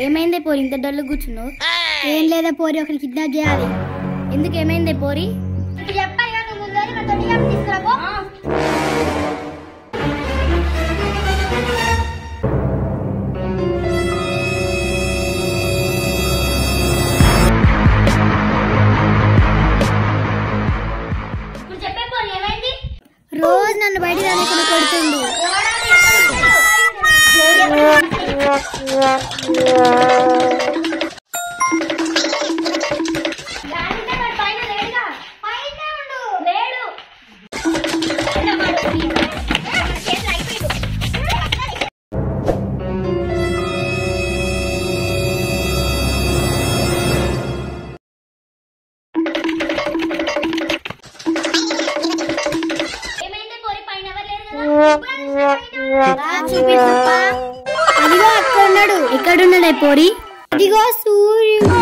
ఏమైందే పోరి ఇంత డల్లు కూర్చున్నావు? ఏం లేదా పోరి, ఒకరికి కిడ్నాప్ చేయాలి. ఎందుకు ఏమైందే పోరి? రోజు నన్ను బయట రాలేకుండా కొడుతుంది. అదిగో అక్కడ ఉన్నాడు. ఎక్కడున్నాడే పోరి? అదిగో సూర్యుడు.